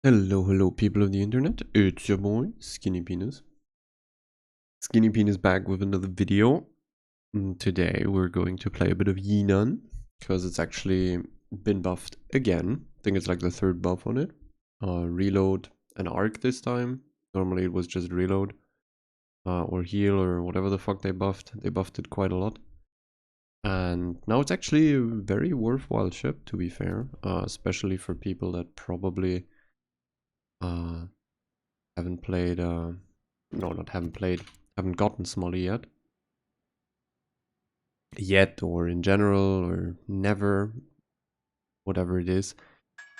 Hello, people of the internet. It's your boy, Skinny Penis. Skinny Penis back with another video. Today we're going to play a bit of Jinan, because it's actually been buffed again. I think it's like the third buff on it. Reload and arc this time. Normally it was just reload. Or heal or whatever the fuck they buffed. They buffed it quite a lot. And now it's actually a very worthwhile ship, to be fair. Especially for people that probably haven't played, no, not haven't played, haven't gotten Smolly yet, or in general, or never, whatever it is.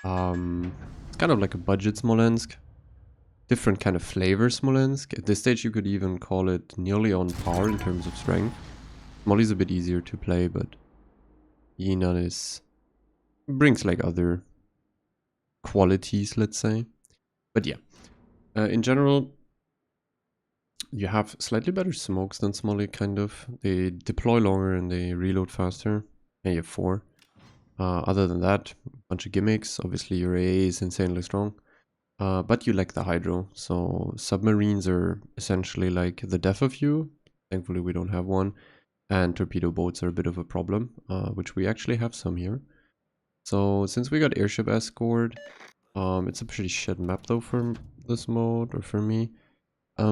It's kind of like a budget Smolensk, different kind of flavor Smolensk. At this stage you could even call it nearly on par in terms of strength. Smolly's a bit easier to play, but Jinan brings like other qualities, let's say. But yeah, in general, you have slightly better smokes than Smolly, kind of. They deploy longer and they reload faster. And you have 4. Other than that, a bunch of gimmicks. Obviously, your AA is insanely strong. But you lack the hydro. So submarines are essentially like the death of you. Thankfully, we don't have one. And torpedo boats are a bit of a problem, which we actually have some here. So since we got airship escort, it's a pretty shit map though for this mode, or for me. I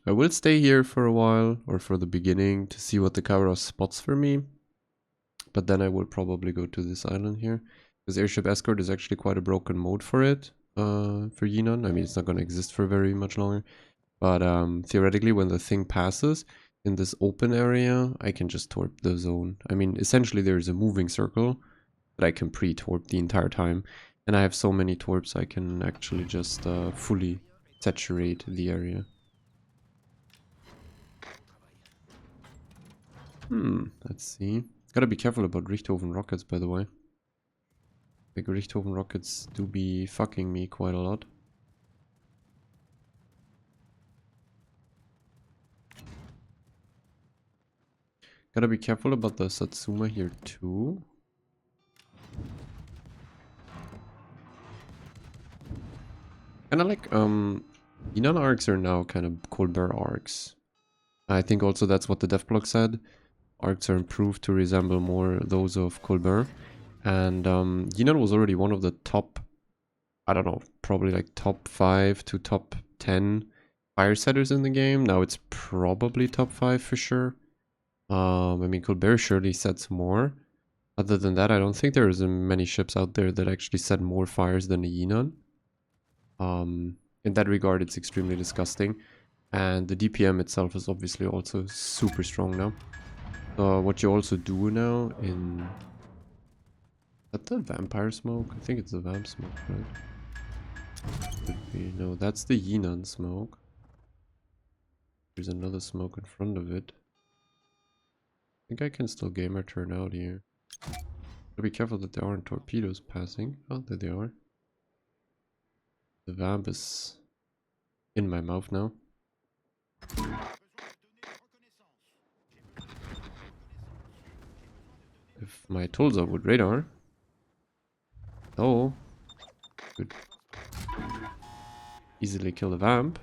will stay here for a while, or for the beginning, to see what the Kavaros spots for me. But then I will probably go to this island here, because airship escort is actually quite a broken mode for it, for Jinan. I mean, it's not going to exist for very much longer. But theoretically, when the thing passes in this open area, I can just torp the zone. I mean, essentially there's a moving circle that I can pre-torp the entire time. And I have so many torps I can actually just fully saturate the area. Let's see. Gotta be careful about Richthofen rockets, by the way. Like, Richthofen rockets do be fucking me quite a lot. Gotta be careful about the Satsuma here too. Kinda like, Jinan arcs are now kind of Colbert arcs. I think also that's what the devblog said. Arcs are improved to resemble more those of Colbert. And Jinan was already one of the top, I don't know, probably like top 5 to top 10 fire setters in the game. Now it's probably top 5 for sure. I mean, Colbert surely sets more. Other than that, I don't think there's many ships out there that actually set more fires than the Jinan. In that regard, it's extremely disgusting. And the DPM itself is obviously also super strong now. What you also do now in... Is that the vampire smoke? I think it's the vamp smoke, right? Could be. No, that's the Jinan smoke. There's another smoke in front of it. I think I can still gamer turn out here. Gotta be careful that there aren't torpedoes passing. Oh, there they are. The vamp is in my mouth now. If my tools are with radar. Oh. Could easily kill the vamp.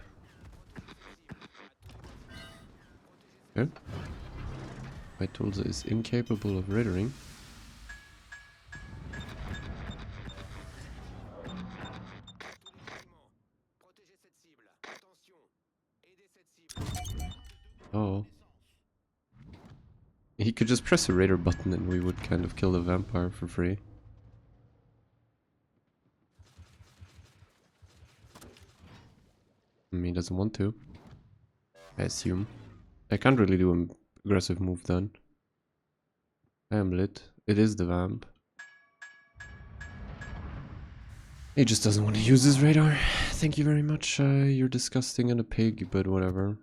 Okay. My tools is incapable of radaring. Oh. He could just press a radar button and we would kind of kill the vampire for free. I mean, he doesn't want to, I assume. I can't really do an aggressive move then. I am lit. It is the vamp. He just doesn't want to use his radar. Thank you very much. You're disgusting and a pig, but whatever.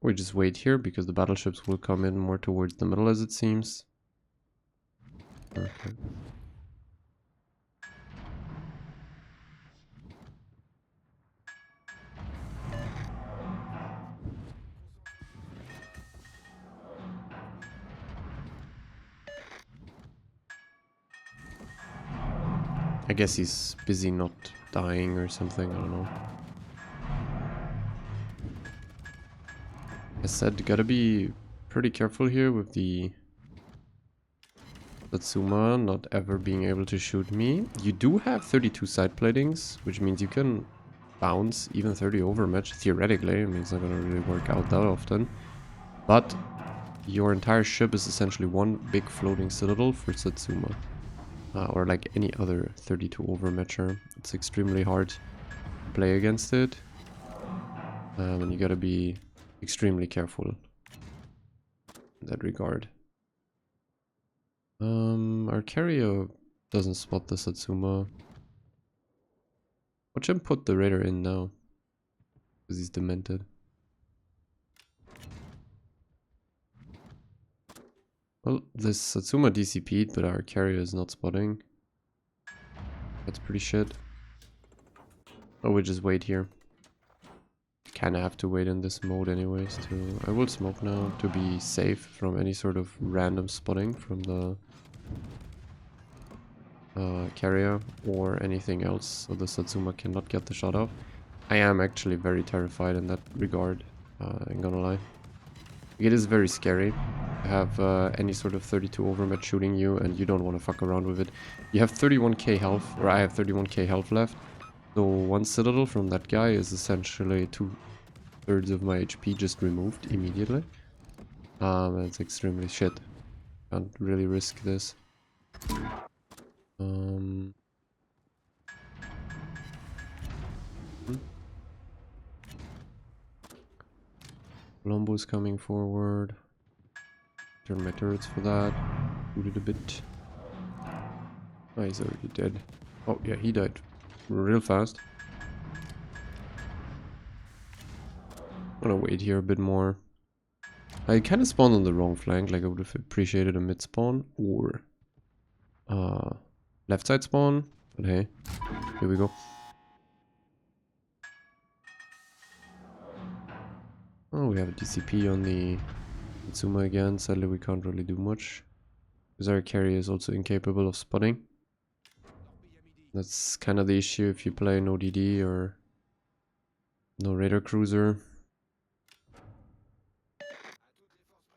We just wait here because the battleships will come in more towards the middle as it seems. Okay. I guess he's busy not dying or something, I don't know. I said, gotta be pretty careful here with the Satsuma not ever being able to shoot me. You do have 32 side platings, which means you can bounce even 30 overmatch, theoretically. I mean, it's not gonna really work out that often. But your entire ship is essentially one big floating citadel for Satsuma. Or like any other 32 overmatcher. It's extremely hard to play against it. And you gotta be extremely careful in that regard. Our carrier doesn't spot the Satsuma. Watch him put the raider in now. Because he's demented. Well, this Satsuma DCP'd, but our carrier is not spotting. That's pretty shit. Oh, we just wait here. Kinda have to wait in this mode anyways. I will smoke now to be safe from any sort of random spotting from the carrier or anything else, so the Satsuma cannot get the shot off. I am actually very terrified in that regard, I'm gonna lie. It is very scary to have any sort of 32 overmatch shooting you and you don't want to fuck around with it. You have 31k health, or I have 31k health left, so one citadel from that guy is essentially 2/3 of my HP just removed immediately. That's extremely shit. Can't really risk this. Colombo's coming forward. Turn my turrets for that. Shoot it a bit. Oh, he's already dead. Oh, yeah, he died real fast. I'm gonna wait here a bit more. I kind of spawned on the wrong flank, like I would have appreciated a mid spawn or left side spawn, but hey, here we go. Oh, we have a DCP on the Satsuma again. Sadly, we can't really do much because our carrier is also incapable of spotting. That's kind of the issue if you play no DD or no radar cruiser.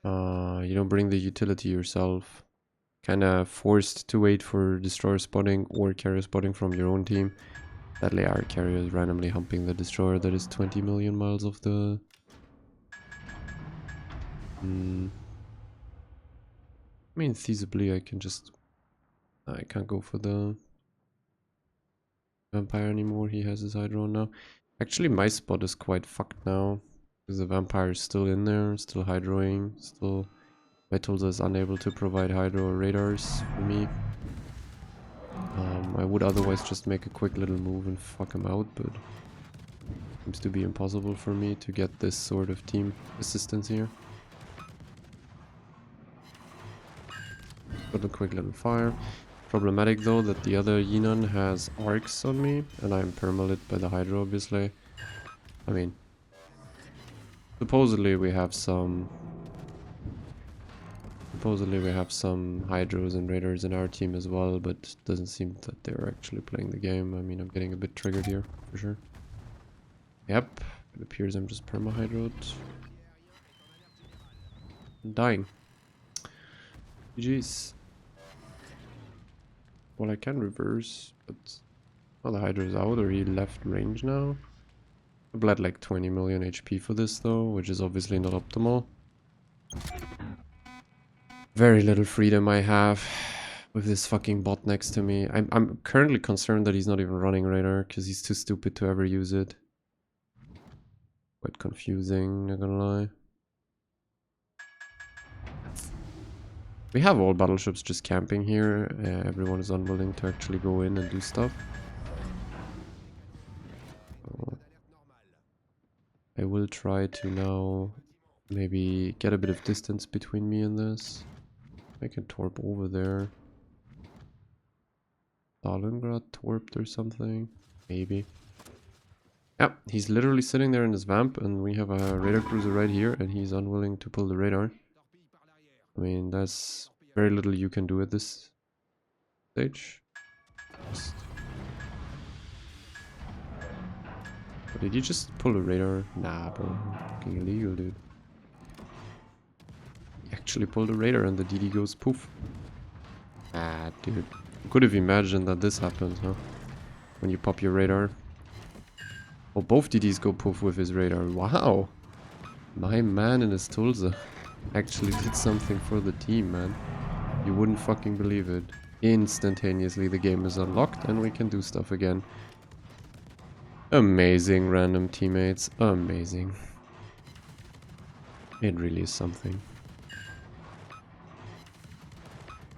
You don't bring the utility yourself. Kind of forced to wait for destroyer spotting or carrier spotting from your own team. Sadly, our carrier is randomly humping the destroyer that is 20 million miles off the... I mean, feasibly, I can just... I can't go for the vampire anymore. He has his hydro now. Actually, my spot is quite fucked now. Because the vampire is still in there, still hydroing, still... Vitals is unable to provide hydro or radars for me. I would otherwise just make a quick little move and fuck him out, but... Seems to be impossible for me to get this sort of team assistance here. Got a quick little fire. Problematic though that the other Jinan has arcs on me, and I'm permalit by the hydro obviously. I mean... Supposedly we have some hydros and raiders in our team as well, but it doesn't seem that they're actually playing the game. I mean, I'm getting a bit triggered here, for sure. Yep, it appears I'm just perma-hydroed. I'm dying. GG's. Well, I can reverse, but... Oh, the hydro's out, or he left range now? I bled like 20 million HP for this though, which is obviously not optimal. Very little freedom I have with this fucking bot next to me. I'm currently concerned that he's not even running radar because he's too stupid to ever use it. Quite confusing, not gonna lie. We have all battleships just camping here. Everyone is unwilling to actually go in and do stuff. So I will try to now maybe get a bit of distance between me and this. I can torp over there. Stalingrad torped or something. Maybe. Yep, he's literally sitting there in his vamp and we have a radar cruiser right here and he's unwilling to pull the radar. I mean, there's very little you can do at this stage. Just But did you just pull a radar? Nah, bro. Fucking illegal, dude. You actually pulled a radar and the DD goes poof. Ah, dude. You could have imagined that this happens, huh? When you pop your radar. Oh, both DDs go poof with his radar. Wow! My man in his Tulsa actually did something for the team, man. You wouldn't fucking believe it. Instantaneously the game is unlocked and we can do stuff again. Amazing random teammates. Amazing. It really is something.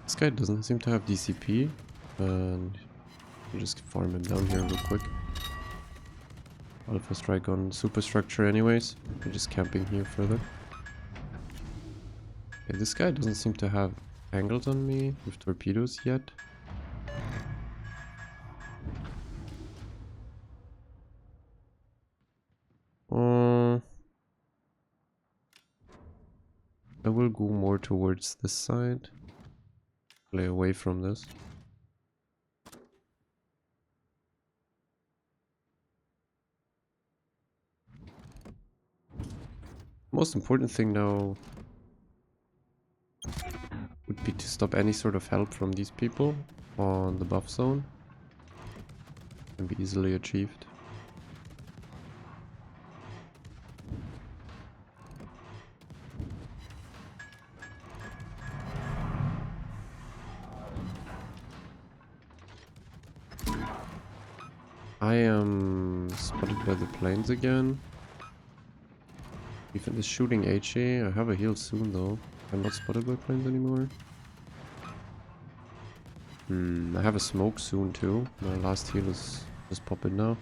This guy doesn't seem to have DCP. And you just farm him down here real quick. Alpha strike on superstructure anyways. We're just camping here further. Okay, this guy doesn't seem to have angles on me with torpedoes yet. I will go more towards this side. Play away from this. Most important thing now would be to stop any sort of help from these people on the buff zone. Can be easily achieved. I am spotted by the planes again. Even is shooting HE. I have a heal soon though. I'm not spotted by planes anymore. I have a smoke soon too. My last heal is just popping now.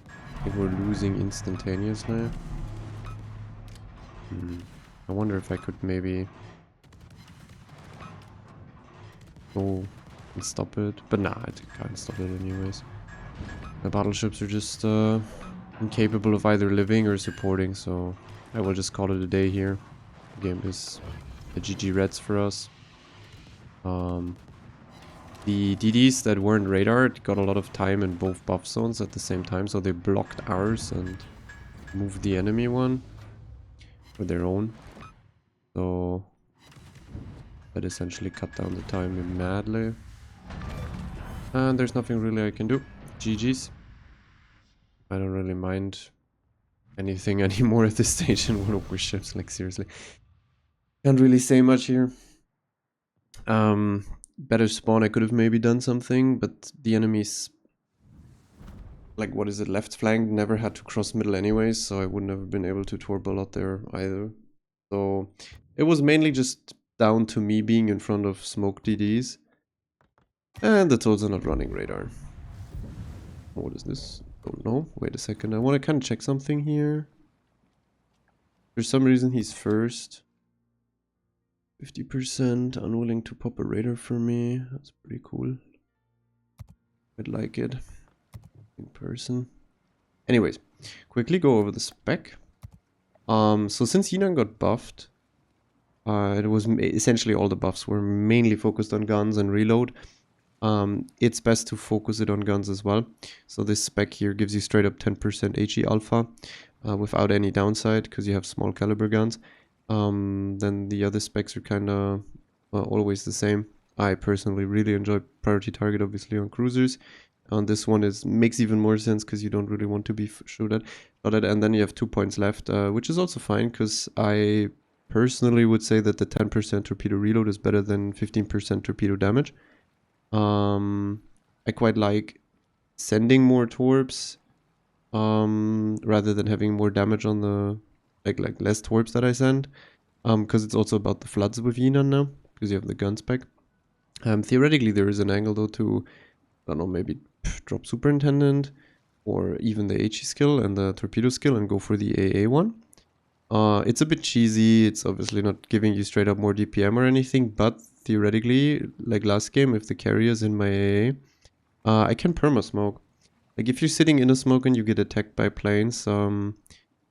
I think we're losing instantaneously. I wonder if I could maybe go and stop it. But nah, I can't stop it anyways. My battleships are just incapable of either living or supporting, so I will just call it a day here. The game is a GG Reds for us. The DDs that weren't radared got a lot of time in both buff zones at the same time, so they blocked ours and moved the enemy one for their own. So that essentially cut down the time madly. And there's nothing really I can do. GG's. I don't really mind anything anymore at this stage in World of Warships, like seriously. Can't really say much here. Better spawn, I could have maybe done something, but the enemies, like what is it, left flank never had to cross middle anyways, so I wouldn't have been able to torp a lot there either. So it was mainly just down to me being in front of smoke DDs. And the Toads are not running radar. What is this? Oh no, wait a second, I want to kind of check something here. For some reason he's first. 50% unwilling to pop a radar for me. That's pretty cool. I'd like it in person. Anyways, quickly go over the spec. So since Jinan got buffed, it was essentially all the buffs were mainly focused on guns and reload. It's best to focus it on guns as well. So this spec here gives you straight up 10% HE alpha without any downside because you have small caliber guns. Then the other specs are kind of always the same. I personally really enjoy priority target, obviously, on cruisers. And this one makes even more sense because you don't really want to be shot at. And then you have 2 points left, which is also fine because I personally would say that the 10% torpedo reload is better than 15% torpedo damage. I quite like sending more torps rather than having more damage on the like less torps that I send, because it's also about the floods with Jinan now, because you have the gun spec. Theoretically, there is an angle though to, I don't know, maybe drop Superintendent or even the HE skill and the torpedo skill and go for the AA one. It's a bit cheesy. It's obviously not giving you straight up more DPM or anything, but theoretically, like last game, if the carrier's in my AA, I can perma smoke. Like if you're sitting in a smoke and you get attacked by planes,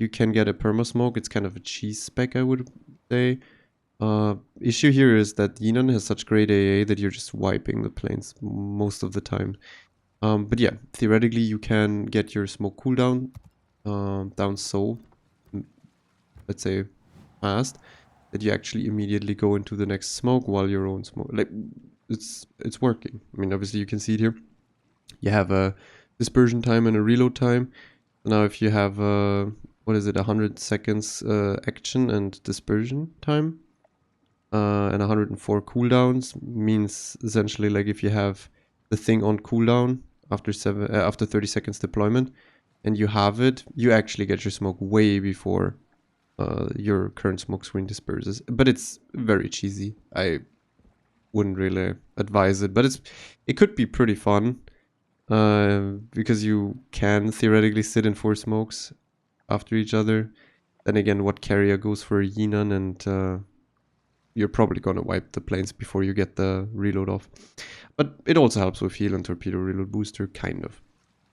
you can get a perma smoke. It's kind of a cheese spec, I would say. Issue here is that Jinan has such great AA that you're just wiping the planes most of the time. But yeah, theoretically you can get your smoke cooldown down so, let's say, fast that you actually immediately go into the next smoke while your own smoke, like, it's working. I mean, obviously you can see it here. You have a dispersion time and a reload time. Now if you have what is it, 100 seconds action and dispersion time, and 104 cooldowns, means essentially like if you have the thing on cooldown after 30 seconds deployment and you have it, you actually get your smoke way before your current smoke screen disperses. But it's very cheesy. I wouldn't really advise it, but it could be pretty fun because you can theoretically sit in 4 smokes after each other. Then again, what carrier goes for a Jinan, and you're probably gonna wipe the planes before you get the reload off. But it also helps with heal and torpedo reload booster, kind of.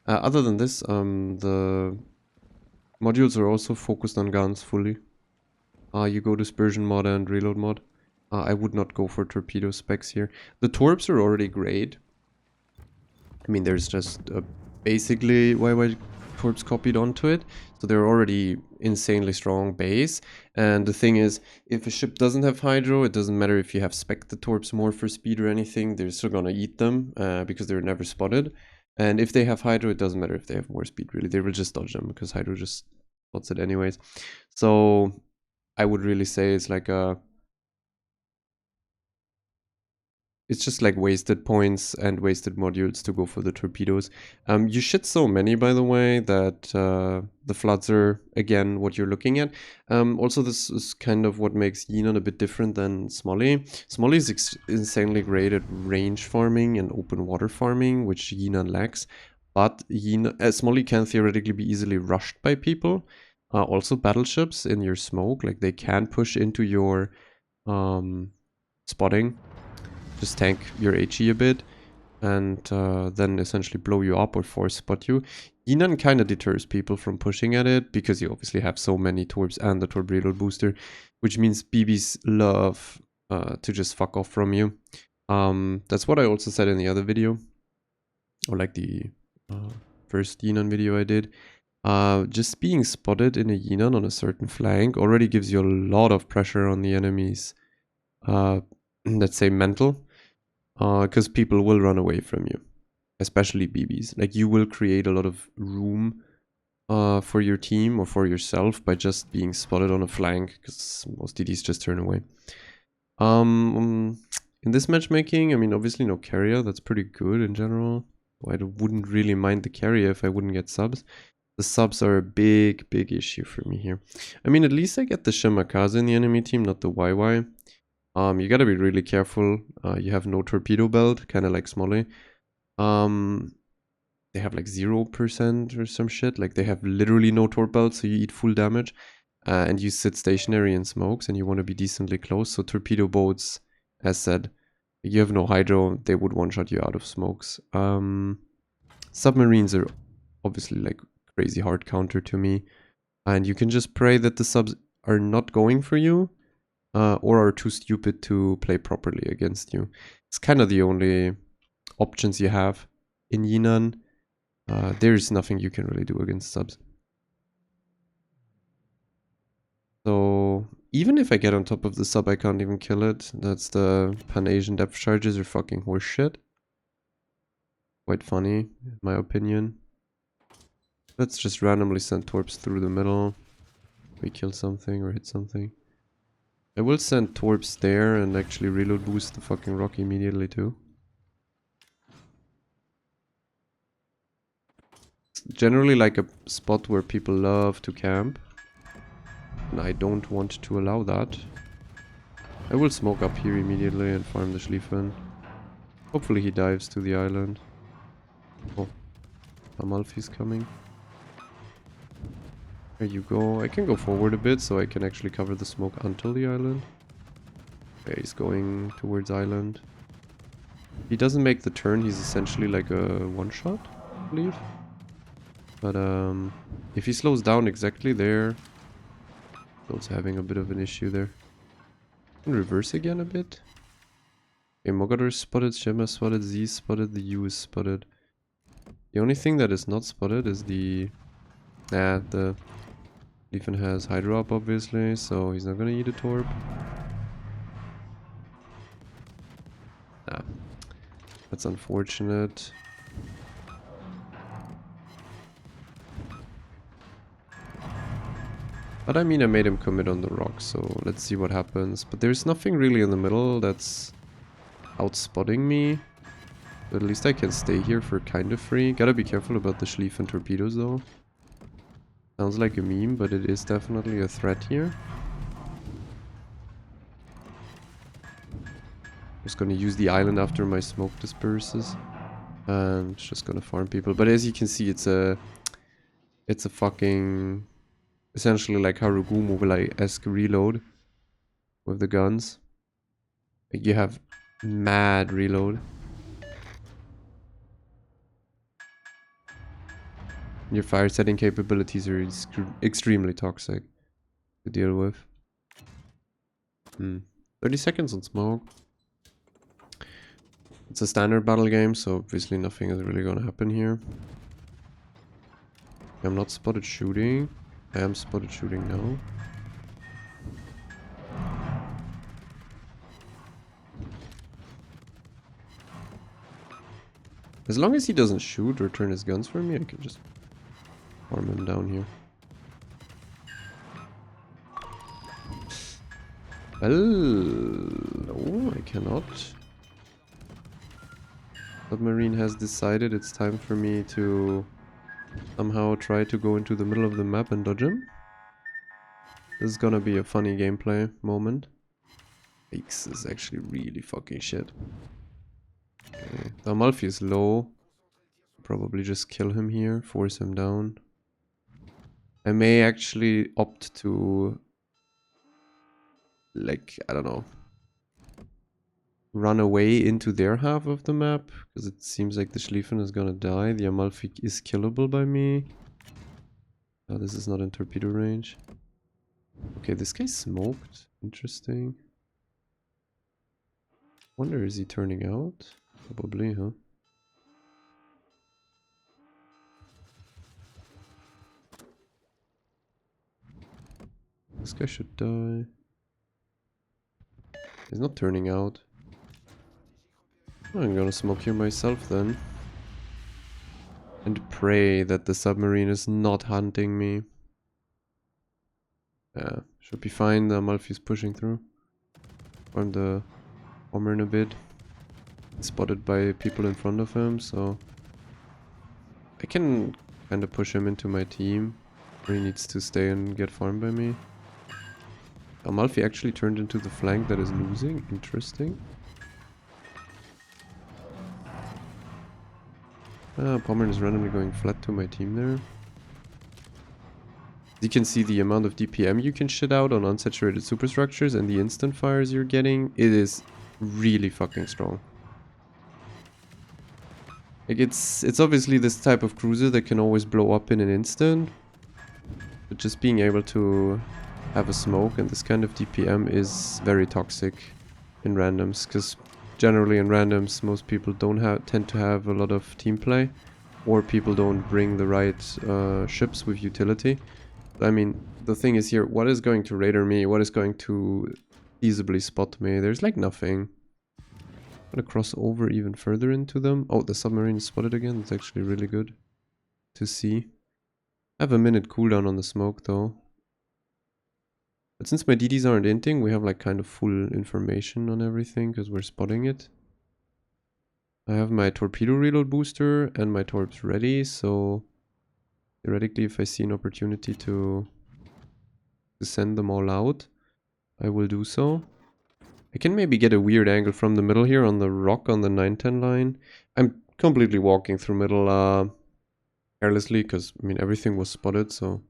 Other than this, the modules are also focused on guns fully. You go dispersion mod and reload mod. I would not go for torpedo specs here. The torps are already great. I mean, there's just basically YY torps copied onto it, so they're already insanely strong base. And the thing is, if a ship doesn't have hydro, it doesn't matter if you have spec the torps more for speed or anything, they're still gonna eat them because they're never spotted. And if they have hydro, it doesn't matter if they have more speed, really. They will just dodge them because hydro just spots it anyways. So I would really say it's like it's just like wasted points and wasted modules to go for the torpedoes. You shit so many, by the way, that the floods are, again, what you're looking at. Also, this is kind of what makes Jinan a bit different than Smolly. Smolly is insanely great at range farming and open water farming, which Jinan lacks. But Smolly can theoretically be easily rushed by people. Also, battleships in your smoke, like they can push into your spotting. Just tank your HE a bit, and then essentially blow you up or force spot you. Jinan kind of deters people from pushing at it, because you obviously have so many torps and the torp reload booster, which means BBs love to just fuck off from you. That's what I also said in the other video, or like the first Jinan video I did. Just being spotted in a Jinan on a certain flank already gives you a lot of pressure on the enemy's, let's say, mental. Because people will run away from you, especially BBs. Like, you will create a lot of room for your team or for yourself by just being spotted on a flank, because most DDs just turn away. In this matchmaking, I mean, obviously no carrier. That's pretty good in general. I wouldn't really mind the carrier if I wouldn't get subs. The subs are a big issue for me here. I mean, at least I get the Shimakaze in the enemy team, not the YY. You gotta be really careful. You have no torpedo belt, kind of like Smolly. They have like 0% or some shit. Like, they have literally no torp belt, so you eat full damage. And you sit stationary in smokes, and you want to be decently close. So torpedo boats, as said, you have no hydro, they would one-shot you out of smokes. Submarines are obviously like crazy hard counter to me. And you can just pray that the subs are not going for you. Or are too stupid to play properly against you. It's kind of the only options you have in Jinan. There's nothing you can really do against subs. So even if I get on top of the sub, I can't even kill it. That's the Pan-Asian depth charges are fucking horseshit. Quite funny, in my opinion. Let's just randomly send torps through the middle. We kill something or hit something. I will send torps there and actually reload boost the fucking rock immediately too. It's generally like a spot where people love to camp. And I don't want to allow that. I will smoke up here immediately and farm the Schlieffen. Hopefully he dives to the island. Oh, Amalfi's coming. There you go. I can go forward a bit so I can actually cover the smoke until the island. Okay, he's going towards island. If he doesn't make the turn, he's essentially like a one-shot, I believe. But if he slows down exactly there, also having a bit of an issue there. In reverse again a bit. Okay, Mogador is spotted, Shema is spotted, Z is spotted, the U is spotted. The only thing that is not spotted is the The Leafin has Hydro up, obviously, so he's not gonna eat a Torp. Nah. That's unfortunate. But I mean, I made him commit on the rock, so let's see what happens. But there's nothing really in the middle that's outspotting me. But at least I can stay here for kind of free. Gotta be careful about the Schlieffen torpedoes though. Sounds like a meme, but it is definitely a threat here. Just gonna use the island after my smoke disperses. And just gonna farm people. But as you can see, it's a fucking... essentially like Harugumo-esque reload with the guns. Like you have mad reload. Your fire setting capabilities are extremely toxic to deal with. 30 seconds on smoke. It's a standard battle game, so obviously nothing is really gonna happen here. I'm not spotted shooting. I am spotted shooting now. As long as he doesn't shoot or turn his guns for me, I can just farm him down here. Well, no, I cannot. Submarine has decided it's time for me to somehow try to go into the middle of the map and dodge him. This is gonna be a funny gameplay moment. X is actually really fucking shit. Okay. The Amalfi is low. Probably just kill him here, force him down. I may actually opt to, like, I don't know, run away into their half of the map, because it seems like the Schlieffen is gonna die. The Amalfi is killable by me. Oh, this is not in torpedo range. Okay, this guy smoked. Interesting. Wonder, is he turning out? Probably, huh? This guy should die. He's not turning out. I'm gonna smoke here myself then. And pray that the submarine is not hunting me. Yeah, should be fine. The Amalfi is pushing through. Farm the bomber in a bit. Spotted by people in front of him, so I can kind of push him into my team. Where he needs to stay and get farmed by me. Amalfi actually turned into the flank that is losing. Interesting. Pommern is randomly going flat to my team there. You can see the amount of DPM you can shit out on unsaturated superstructures and the instant fires you're getting. It is really fucking strong. Like it's obviously this type of cruiser that can always blow up in an instant. But just being able to have a smoke and this kind of DPM is very toxic in randoms, because generally in randoms most people don't tend to have a lot of team play, or people don't bring the right ships with utility. I mean, the thing is here, what is going to radar me? What is going to feasibly spot me? There's like nothing. I'm gonna cross over even further into them. Oh, the submarine is spotted again. That's actually really good to see. I have a minute cooldown on the smoke though. But since my DDs aren't inting, we have like kind of full information on everything because we're spotting it. I have my torpedo reload booster and my torps ready, so theoretically if I see an opportunity to send them all out, I will do so. I can maybe get a weird angle from the middle here on the rock on the 910 line. I'm completely walking through middle carelessly because, I mean, everything was spotted, so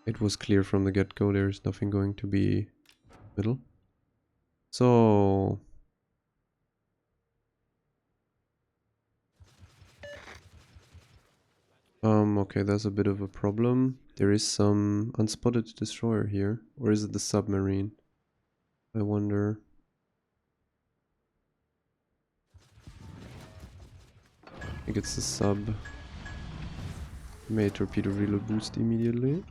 it was clear from the get-go there's nothing going to be middle. So okay, that's a bit of a problem. There is some unspotted destroyer here. Or is it the submarine? I wonder. I think it's the sub. May torpedo reload boost immediately.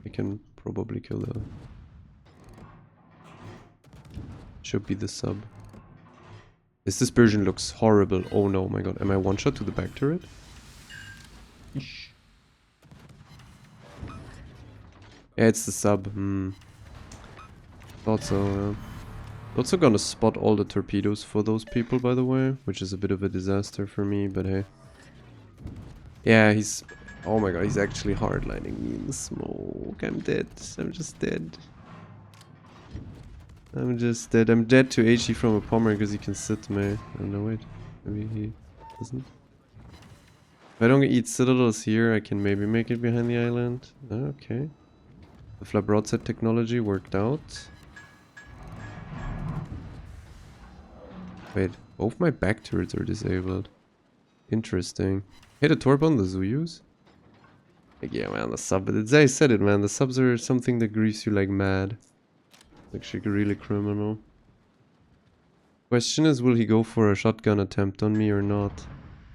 I can probably kill the... Should be the sub. This dispersion looks horrible. Oh no, my god. Am I one shot to the back turret? Eesh. Yeah, it's the sub. Thought so, Also gonna spot all the torpedoes for those people, by the way. Which is a bit of a disaster for me, but hey. Yeah, he's... Oh my god, he's actually hardlining me in the smoke. I'm dead. I'm just dead. I'm just dead. I'm dead to HE from a pommer because he can sit me. Oh no, wait. Maybe he doesn't. If I don't eat citadels here, I can maybe make it behind the island. Okay. The flap broadside technology worked out. Wait, both my back turrets are disabled. Interesting. Hey, the torp on the Zuyus? Like, yeah, man, the sub. I said it, man. The subs are something that grieves you like mad. It's actually really criminal. Question is, will he go for a shotgun attempt on me or not?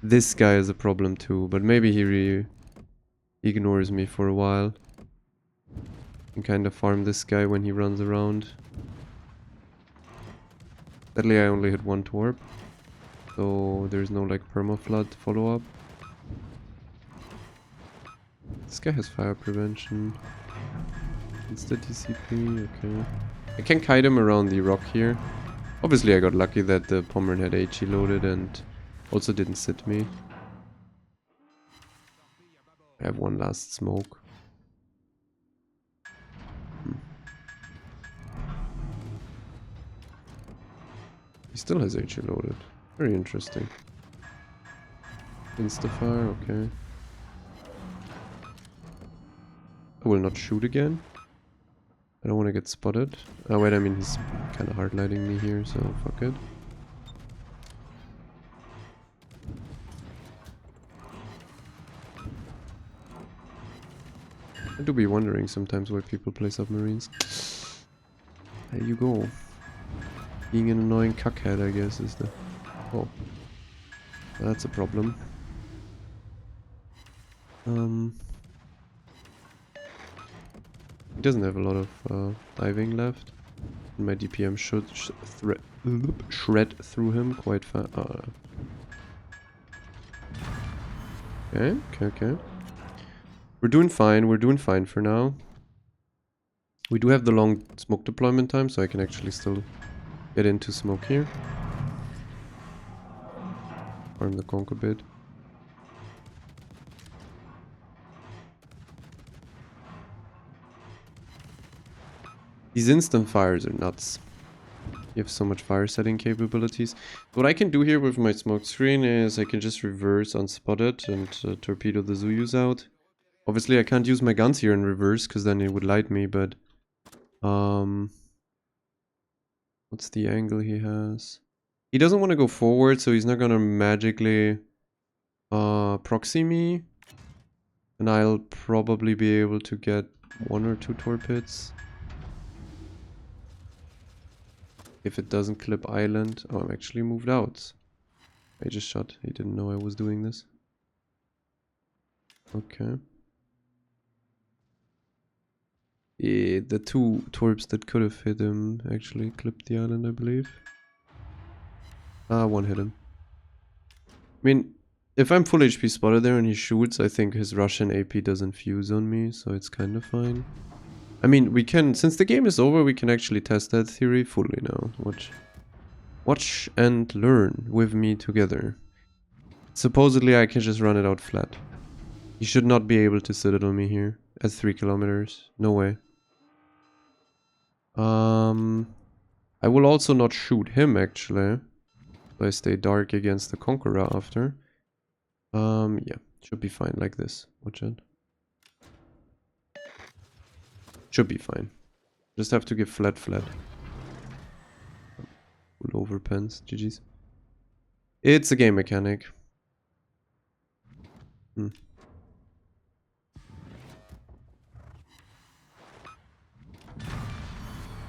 This guy is a problem too, but maybe he ignores me for a while. Can kind of farm this guy when he runs around. Sadly, I only hit one torp, so there's no like permaflood follow up. This guy has fire prevention. Insta DCP, okay. I can kite him around the rock here. Obviously I got lucky that the Pommern had HE loaded and also didn't sit me. I have one last smoke. He still has HE loaded. Very interesting. Instafire, okay. I will not shoot again. I don't want to get spotted. Oh wait, I mean he's kind of hardlighting me here, so fuck it. I do be wondering sometimes why people play submarines. There you go. Being an annoying cuckhead, I guess, is the... Oh. That's a problem. He doesn't have a lot of diving left. My DPM should shred through him quite fast. Okay. We're doing fine for now. We do have the long smoke deployment time, so I can actually still get into smoke here. Farm the conk a bit. These instant fires are nuts. You have so much fire setting capabilities. What I can do here with my smoke screen is I can just reverse unspotted and torpedo the Zuyus out. Obviously I can't use my guns here in reverse because then it would light me, but... what's the angle he has? He doesn't want to go forward, so he's not gonna magically proxy me. And I'll probably be able to get 1 or 2 torpedoes. If it doesn't clip island. Oh, I'm actually moved out. I just shot. He didn't know I was doing this. Okay. Yeah, the 2 torps that could have hit him actually clipped the island, I believe. One hit him. I mean, if I'm full HP spotted there and he shoots, I think his Russian AP doesn't fuse on me, so it's kind of fine. I mean, we can, since the game is over, we can actually test that theory fully now. Watch and learn with me together. Supposedly I can just run it out flat. He should not be able to citadel me here at 3 kilometers. No way. I will also not shoot him actually. So I stay dark against the Conqueror after. Yeah, should be fine like this. Watch it. Should be fine. Just have to give flat. Full overpens. GG's. It's a game mechanic.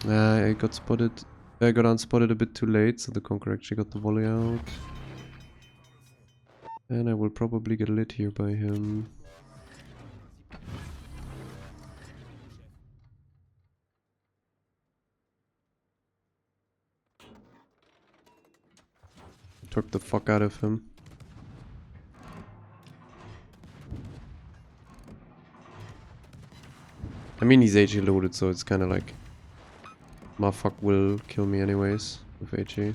I got spotted. I got unspotted a bit too late, so the Conqueror actually got the volley out. And I will probably get lit here by him. torp the fuck out of him. I mean, he's HE loaded, so it's kind of like... Motherfuck will kill me anyways with HE.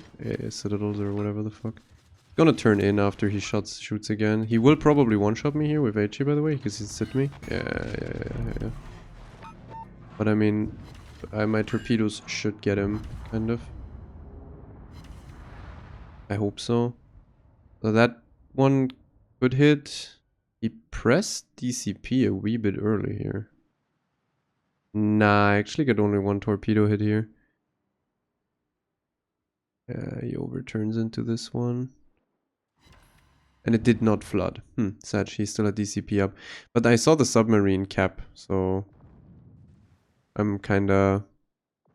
Citadels or whatever the fuck. Gonna turn in after he shoots again. He will probably one-shot me here with HE, by the way, because he's hit me. Yeah. But I mean, my torpedoes should get him, kind of. I hope so. So that one good hit. He pressed DCP a wee bit early here. Nah, I actually got only one torpedo hit here. He overturns into this one. And it did not flood. Sad, he still had DCP up. But I saw the submarine cap, so... I'm kinda...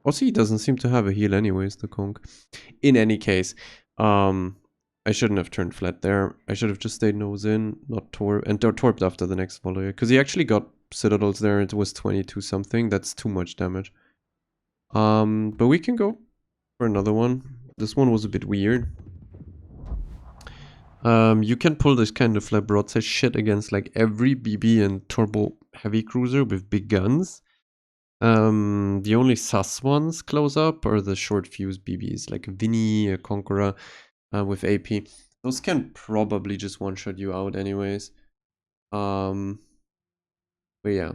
Also, he doesn't seem to have a heal anyways, the conch. In any case, I shouldn't have turned flat there. I should have just stayed nose in, not torp, and torped after the next volley. Because he actually got citadels there. It was 22 something. That's too much damage. But we can go for another one. This one was a bit weird. You can pull this kind of like broadside shit against like every BB and turbo heavy cruiser with big guns. The only sus ones close up are the short fuse BBs like Vinny, Conqueror with AP. Those can probably just one-shot you out anyways. But yeah.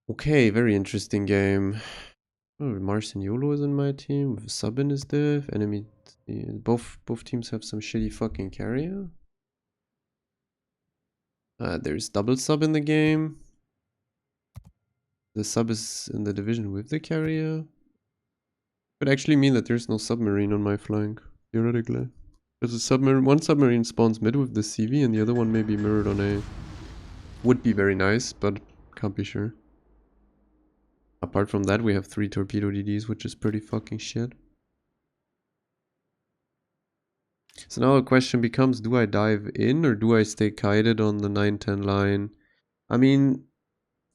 Okay, very interesting game. Oh, Marcin Yolo is in my team with a sub in his div. Enemy, both teams have some shitty fucking carrier. There's double sub in the game. The sub is in the division with the carrier. Could actually mean that there's no submarine on my flank, theoretically. Because a submarine, one submarine spawns mid with the CV and the other one may be mirrored on A. Would be very nice, but can't be sure. Apart from that, we have 3 torpedo DDs, which is pretty fucking shit. So now the question becomes, do I dive in or do I stay kited on the 9-10 line? I mean,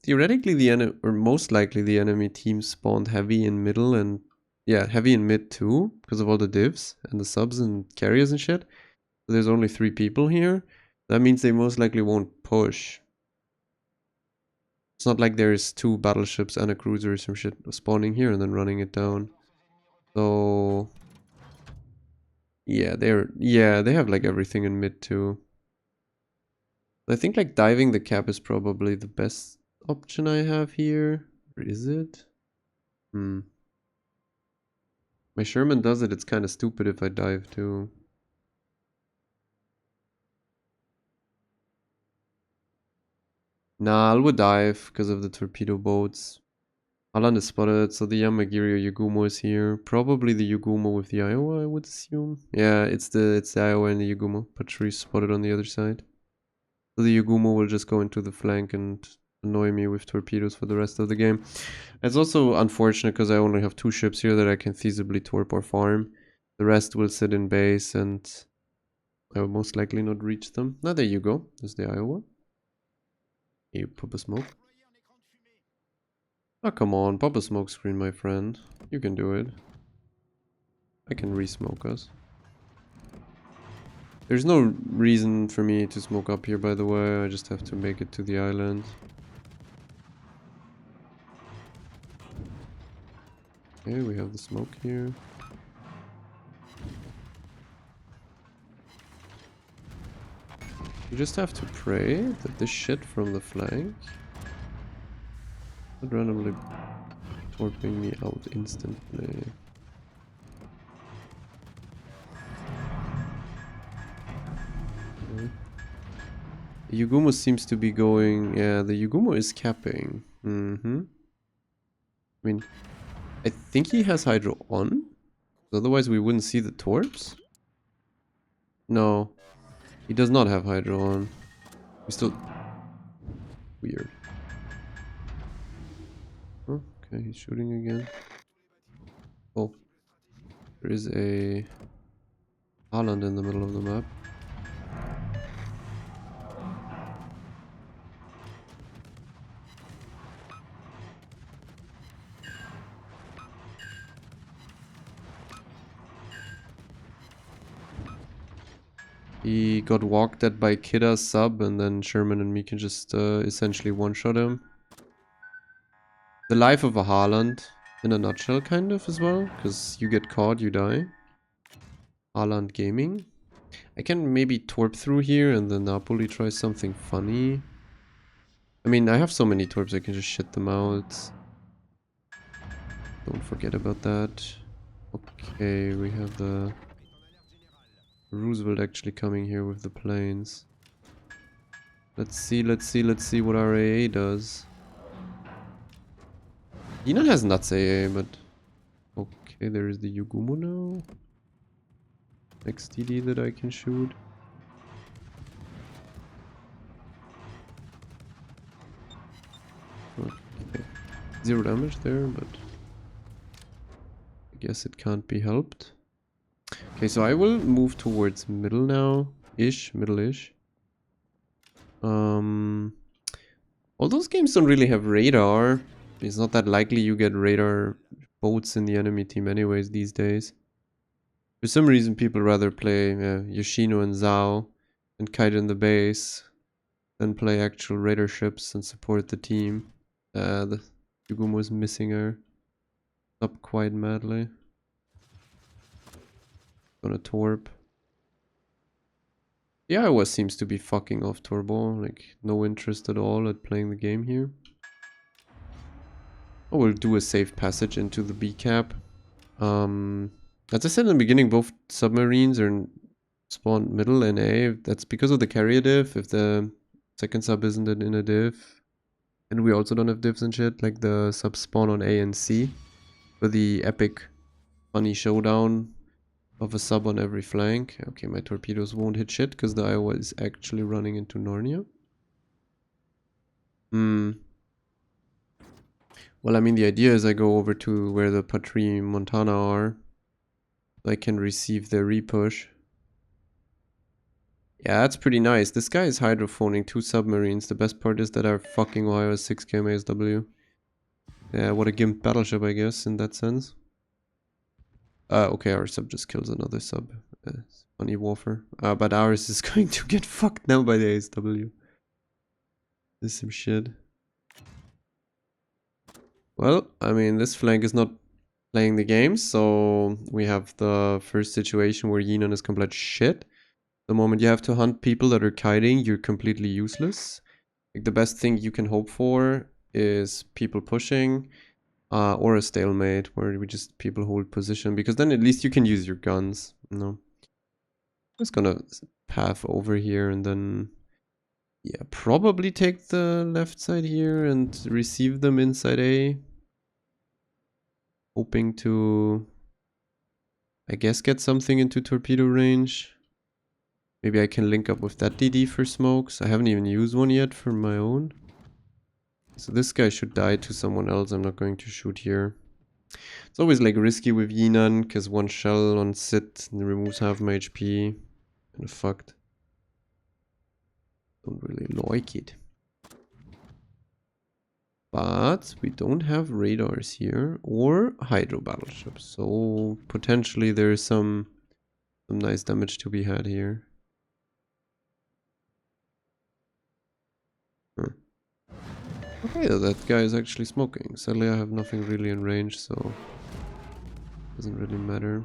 theoretically the enemy, or most likely the enemy team spawned heavy in middle and, yeah, heavy in mid too, because of all the divs and the subs and carriers and shit. So there's only 3 people here. That means they most likely won't push. It's not like there's 2 battleships and a cruiser or some shit spawning here and then running it down. So yeah, they have like everything in mid too. I think like diving the cap is probably the best option I have here. Or is it? My Sherman does it, it's kind of stupid if I dive too. Nah, I would dive because of the torpedo boats. Alan is spotted, so the Yamagiri or Yugumo is here. Probably the Yugumo with the Iowa, I would assume. Yeah, it's the Iowa and the Yugumo. Patrice spotted on the other side. So the Yugumo will just go into the flank and annoy me with torpedoes for the rest of the game. It's also unfortunate because I only have 2 ships here that I can feasibly torp or farm. The rest will sit in base and I will most likely not reach them. Now there you go. There's the Iowa. You pop a smoke. Oh, come on. Pop a smoke screen, my friend. You can do it. I can re-smoke us. There's no reason for me to smoke up here, by the way. I just have to make it to the island. Okay, we have the smoke here. You just have to pray that this shit from the flank not randomly torping me out instantly. Okay. The Yugumo seems to be going... Yeah, the Yugumo is capping. I mean, I think he has Hydro on. Otherwise we wouldn't see the torps. No. He does not have Hydro on. We still... Weird. Oh, okay, he's shooting again. Oh. There is a... Island in the middle of the map. He got walked at by Kidda's sub, and then Sherman and me can just essentially one-shot him. The life of a Haaland in a nutshell, kind of, as well. Because you get caught, you die. Haaland Gaming. I can maybe torp through here and then Napoli try something funny. I mean, I have so many torps, I can just shit them out. Don't forget about that. Okay, we have the Roosevelt actually coming here with the planes. Let's see what our AA does. Jinan has nuts AA, but... Okay, there is the Yugumo now. XTD that I can shoot. Okay. 0 damage there, but... I guess it can't be helped. Okay, so I will move towards middle now. Middle-ish. All those games don't really have radar. It's not that likely you get radar boats in the enemy team anyways these days. For some reason people rather play Yoshino and Zhao and kite in the base than play actual radar ships and support the team. The Yugumo is missing her up quite madly. Gonna torp. The Iowa seems to be fucking off Turbo, like no interest at all at playing the game here. I will do a safe passage into the B cap. As I said in the beginning, both submarines are spawned middle and A. That's because of the carrier div. If the second sub isn't in a div, and we also don't have divs and shit, like the subs spawn on A and C for the epic funny showdown of a sub on every flank. Okay, my torpedoes won't hit shit because the Iowa is actually running into Narnia. Well, I mean, the idea is I go over to where the Patrie Montana are. I can receive their repush. Yeah, that's pretty nice. This guy is hydrophoning 2 submarines. The best part is that our fucking Ohio has 6 KMASW. Yeah, what a gimp battleship, I guess, in that sense. Okay, our sub just kills another sub. Funny warfare. But ours is going to get fucked now by the ASW. This is some shit. Well, I mean, this flank is not playing the game, so we have the first situation where Jinan is complete shit. The moment you have to hunt people that are kiting, you're completely useless. Like, the best thing you can hope for is people pushing, or a stalemate where we just people hold position, because then at least you can use your guns. No, I'm just gonna path over here and then, yeah, probably take the left side here and receive them inside A. Hoping to, I guess, get something into torpedo range. Maybe I can link up with that DD for smokes. I haven't even used one yet for my own. So this guy should die to someone else. I'm not going to shoot here. It's always like risky with Jinan, because one shell on sit removes half my HP. Kinda fucked. Don't really like it. But we don't have radars here or hydro battleships. So potentially there's some nice damage to be had here. Huh. Okay, that guy is actually smoking. Sadly, I have nothing really in range, so doesn't really matter.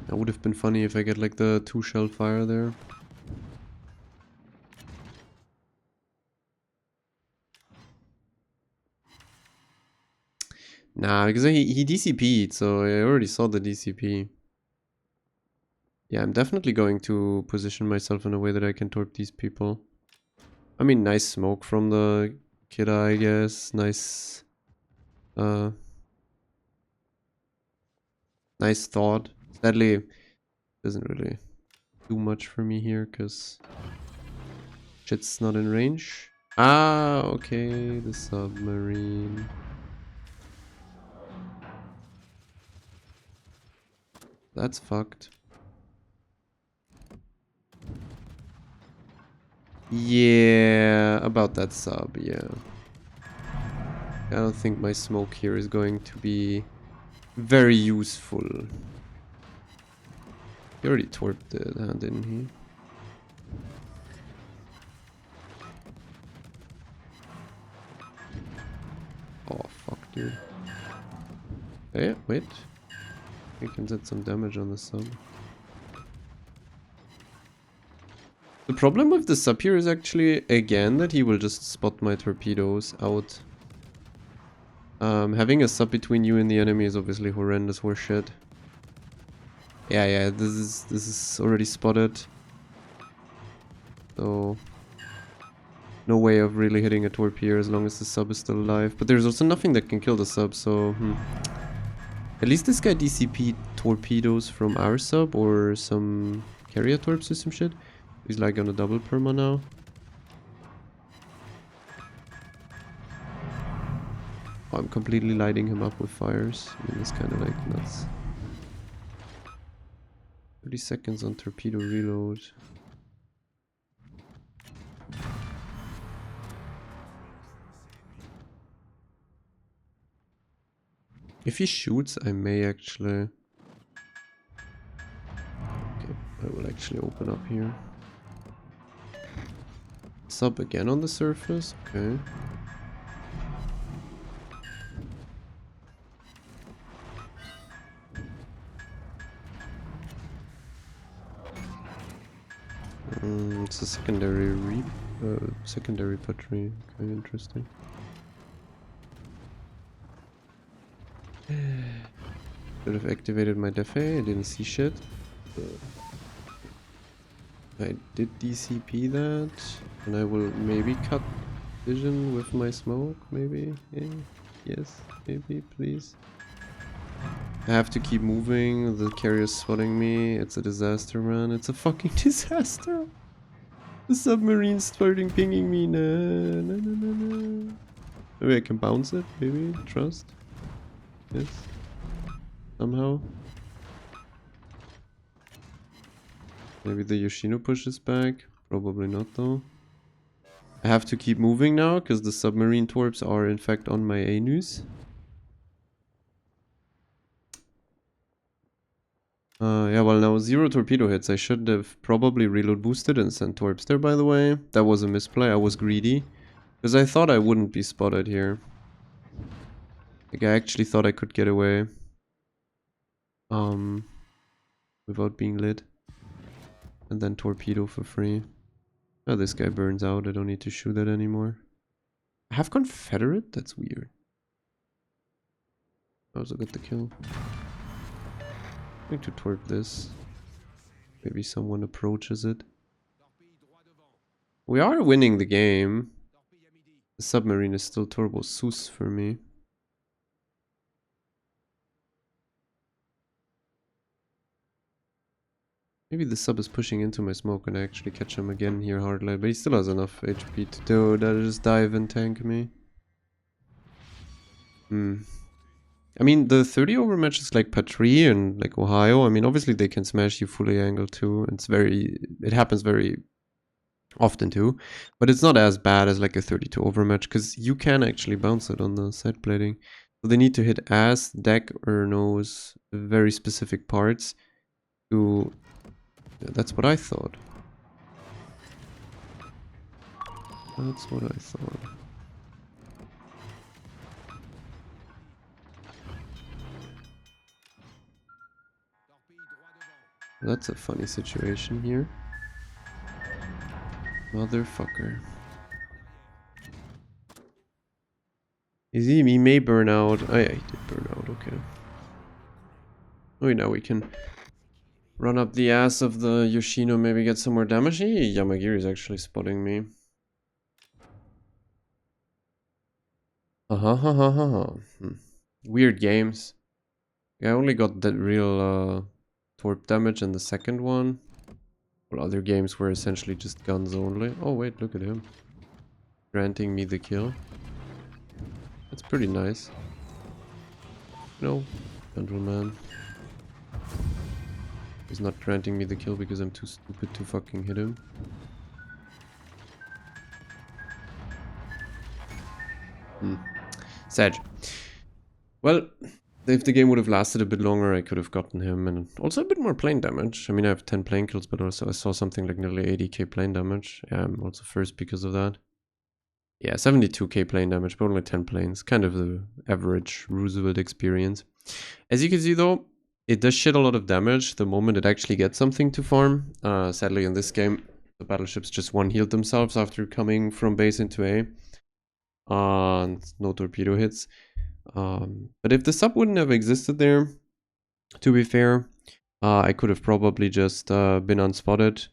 That would have been funny if I get like the 2 shell fire there. Nah, because he DCP'd, so I already saw the DCP. Yeah, I'm definitely going to position myself in a way that I can torp these people. I mean, nice smoke from the Kidda, I guess. Nice, nice thought. Sadly, doesn't really do much for me here, because shit's not in range. Ah, okay, the submarine. That's fucked. Yeah, About that sub, yeah. I don't think my smoke here is going to be very useful. He already torped it, huh, didn't he? Oh, fuck, dude. Hey, wait. We can set some damage on the sub. The problem with the sub here is actually, again, that he will just spot my torpedoes out. Having a sub between you and the enemy is obviously horrendous horseshit. Yeah, this is already spotted. So no way of really hitting a torpedo as long as the sub is still alive. But there's also nothing that can kill the sub, so at least this guy DCP torpedoes from our sub or some carrier torps or some shit. He's like on a double perma now. Oh, I'm completely lighting him up with fires. I mean, it's kind of like nuts. 30 seconds on torpedo reload. If he shoots, I may actually... Okay, I will actually open up here. Sub again on the surface, okay. It's a secondary battery. Okay, interesting. Should have activated my defe. I didn't see shit. I did DCP that, and I will maybe cut vision with my smoke. Maybe, yeah. Yes, maybe, please. I have to keep moving. The carrier's spotting me. It's a disaster, man. It's a fucking disaster. The submarine's starting pinging me. No. Maybe I can bounce it. Maybe. Trust. Yes. Somehow. Maybe the Yoshino pushes back. Probably not, though. I have to keep moving now, because the submarine torps are in fact on my anus. Yeah, well now 0 torpedo hits. I should have probably reload boosted and sent torps there, by the way. That was a misplay. I was greedy. Because I thought I wouldn't be spotted here. Like, I actually thought I could get away. Without being lit. And then torpedo for free. Oh, this guy burns out. I don't need to shoot that anymore. I have Confederate? That's weird. I also got the kill. I'm going to torp this. Maybe someone approaches it. We are winning the game. The submarine is still turbo sus for me. Maybe the sub is pushing into my smoke and I actually catch him again here hard light, but he still has enough HP to do that. Just dive and tank me. I mean, the 30 overmatch is like Patrie and like Ohio. I mean, obviously they can smash you fully angled too. It happens very often too, but it's not as bad as like a 32 overmatch because you can actually bounce it on the side plating. So they need to hit ass, deck, or nose, very specific parts to... Yeah, that's what I thought. That's what I thought. That's a funny situation here. Motherfucker. He may burn out. Oh yeah, he did burn out, okay. Oh, now we can run up the ass of the Yoshino, maybe get some more damage. Hey, Yamagiri is actually spotting me. Weird games. I only got that real torp damage in the second one. Well, other games were essentially just guns only. Oh wait, look at him. Granting me the kill. That's pretty nice. No, gentleman. He's not granting me the kill because I'm too stupid to fucking hit him. Sad. Well, if the game would have lasted a bit longer, I could have gotten him, and also a bit more plane damage. I mean, I have 10 plane kills, but also I saw something like nearly 80k plane damage. Yeah, I'm also first because of that. Yeah, 72k plane damage, but only 10 planes. Kind of the average Roosevelt experience. As you can see though, it does shit a lot of damage the moment it actually gets something to farm. Sadly in this game, the battleships just one-healed themselves after coming from base into A. And no torpedo hits. But if the sub wouldn't have existed there, to be fair, I could have probably just been unspotted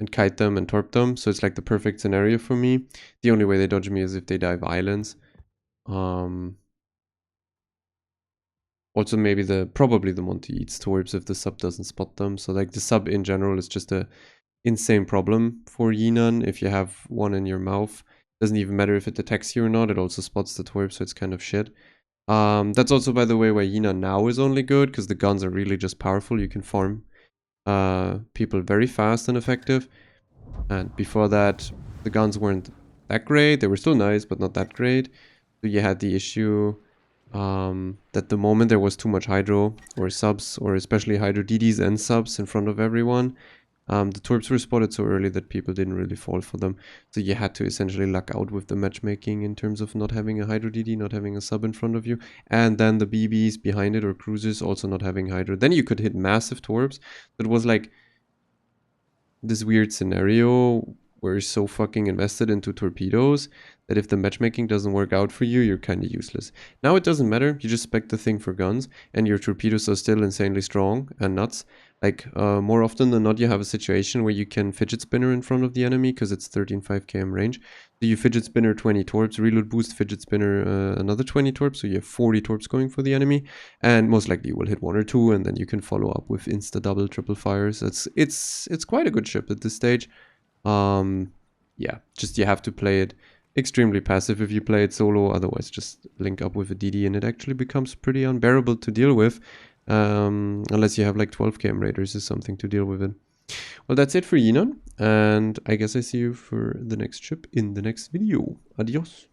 and kite them and torp them. So it's like the perfect scenario for me. The only way they dodge me is if they dive islands. Also maybe probably the Monty eats torps if the sub doesn't spot them. So like the sub in general is just a insane problem for Jinan. If you have one in your mouth, doesn't even matter if it attacks you or not, it also spots the torp, so it's kind of shit. That's also, by the way, why Jinan now is only good, because the guns are really just powerful. You can farm people very fast and effective. And before that, the guns weren't that great. They were still nice, but not that great. So you had the issue that the moment there was too much hydro or subs, or especially hydro DDs and subs in front of everyone, the torps were spotted so early that people didn't really fall for them. So you had to essentially luck out with the matchmaking in terms of not having a hydro DD, not having a sub in front of you, and then the BBs behind it or cruisers also not having hydro. Then you could hit massive torps. It was like this weird scenario where you're so fucking invested into torpedoes that if the matchmaking doesn't work out for you, you're kind of useless. Now it doesn't matter. You just spec the thing for guns, and your torpedoes are still insanely strong and nuts. Like, more often than not, you have a situation where you can fidget spinner in front of the enemy because it's 13.5 km range. So you fidget spinner 20 torps, reload boost, fidget spinner another 20 torps, so you have 40 torps going for the enemy, and most likely you will hit 1 or 2, and then you can follow up with insta double triple fires. It's quite a good ship at this stage. Yeah, just you have to play it extremely passive if you play it solo, otherwise just link up with a DD and it actually becomes pretty unbearable to deal with, unless you have like 12 km raiders or something to deal with it. Well, that's it for Jinan, and I guess I see you for the next ship in the next video. Adios.